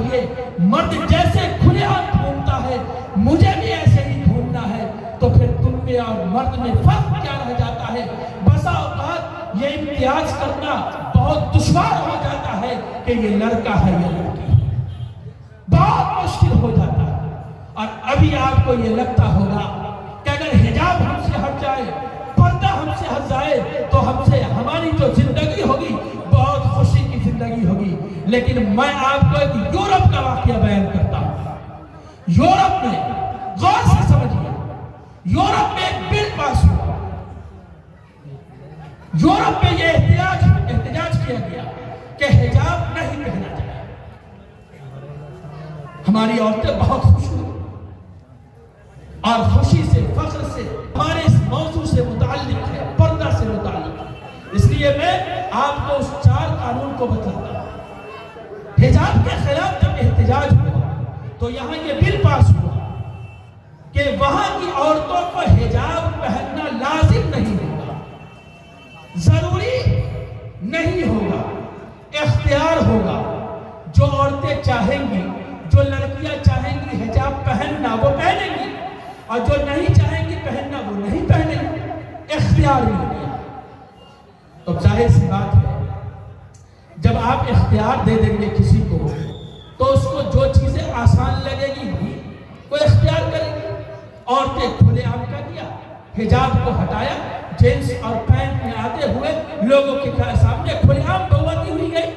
چاہیے، مرد جیسے کھلے عام گھومتا ہے مجھے بھی ایسے ہی گھومنا ہے، تو پھر تم میں اور مرد میں فرق کیا رہ جاتا ہے؟ بسا اوقات یہ امتیاز کرنا بہت دشوار ہو جاتا ہے کہ یہ لڑکا ہے یا لڑکی ہے، بہت مشکل ہو جاتا ہے۔ اور ابھی آپ کو یہ لگتا ہوگا کہ اگر حجاب ہم سے ہٹ جائے، پردہ ہم سے ہٹ جائے، تو ہماری جو زندگی ہوگی بہت خوشی کی زندگی ہوگی۔ لیکن میں آپ کو ایک یورپ کا واقعہ بیان کرتا ہوں۔ یورپ میں غور سے سمجھیے، یورپ میں ایک بل پاس ہوا، یورپ میں یہ احتجاج کیا گیا کہ حجاب نہیں پہنا جائے۔ ہماری عورتیں بہت خوش ہوئی اور خوشی سے، فخر سے ہمارے اس موضوع سے متعلق ہے، پردہ سے متعلق ہے۔ اس لیے میں آپ کو اس 4 قانون کو بتاتا ہوں۔ حجاب کے خلاف جب احتجاج ہوا تو یہاں یہ بل پاس ہوا کہ وہاں کی عورتوں کو حجاب پہننا لازم نہیں ہوگا، ضروری نہیں ہوگا، اختیار ہوگا۔ جو عورتیں چاہیں گی، جو لڑکیاں چاہیں گی حجاب پہننا وہ پہنیں گی، اور جو نہیں چاہیں گی پہننا وہ نہیں پہنیں گی، اختیار مل گیا۔ تو ظاہر سی بات ہے جب آپ اختیار دے دیں گے کسی کو تو اس کو جو چیزیں آسان لگے گی وہ اختیار کرے گی۔ عورتیں کھلے عام کا کیا، حجاب کو ہٹایا، جینس اور پینٹ میں آتے ہوئے لوگوں کے سامنے کھلے عام بغاوتی ہوئی گئی۔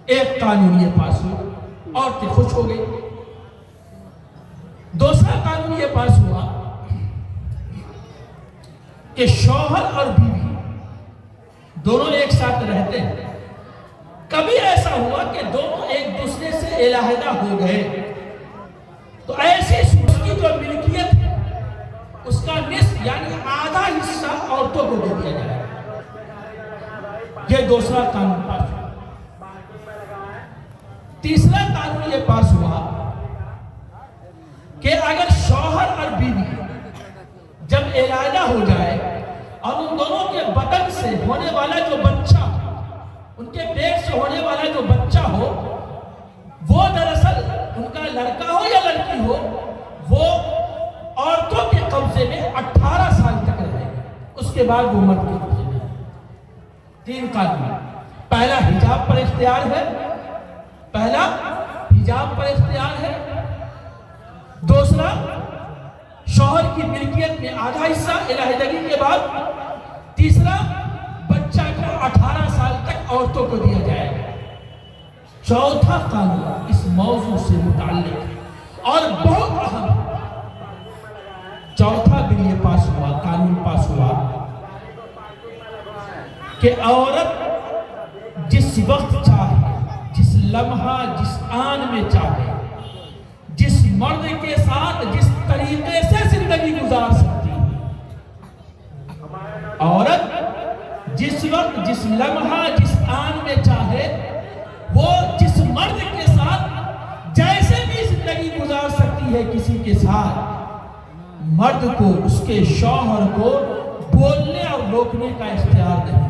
ایک قانون یہ پاس ہوا، عورتیں خوش ہو گئی۔ دوسرا قانون یہ پاس ہوا کہ شوہر اور بیوی دونوں ایک ساتھ رہتے ہیں، کبھی ایسا ہوا کہ دونوں ایک دوسرے سے علیحدہ ہو گئے تو ایسی صورت کی جو ملکیت ہے اس کا نصف یعنی آدھا حصہ عورتوں کو دے دیا جائے۔ یہ دوسرا قانون پاس ہوا۔ تیسرا قانون یہ پاس ہوا کہ اگر شوہر اور بیوی جب علیحدہ ہو جائے اور ان دونوں کے بدن سے ہونے والا جو بچہ، ان کے پیٹ سے ہونے والا جو بچہ ہو وہ دراصل ان کا لڑکا ہو یا لڑکی ہو، وہ عورتوں کے قبضے میں 18 سال تک رہے گا، اس کے بعد وہ مرد کے قبضے میں۔ 3 قانون۔ پہلا حجاب پر اختیار ہے، پہلا حجاب پر اختیار ہے، دوسرا شوہر کی ملکیت میں آدھا حصہ علیحدگی کے بعد، تیسرا بچہ کو 18 سال تک عورتوں کو دیا جائے گا۔ چوتھا قانون اس موضوع سے متعلق ہے اور بہت اہم۔ چوتھا بل یہ پاس ہوا، قانون پاس ہوا کہ عورت جس وقت چاہے، جس لمحہ، جس آن میں چاہے، جس مرد کے ساتھ جس طریقے سے زندگی گزار سکتی ہے۔ عورت جس وقت، جس لمحہ، جس آن میں چاہے وہ جس مرد کے ساتھ جیسے بھی زندگی گزار سکتی ہے کسی کے ساتھ۔ مرد کو، اس کے شوہر کو بولنے اور روکنے کا اختیار نہیں۔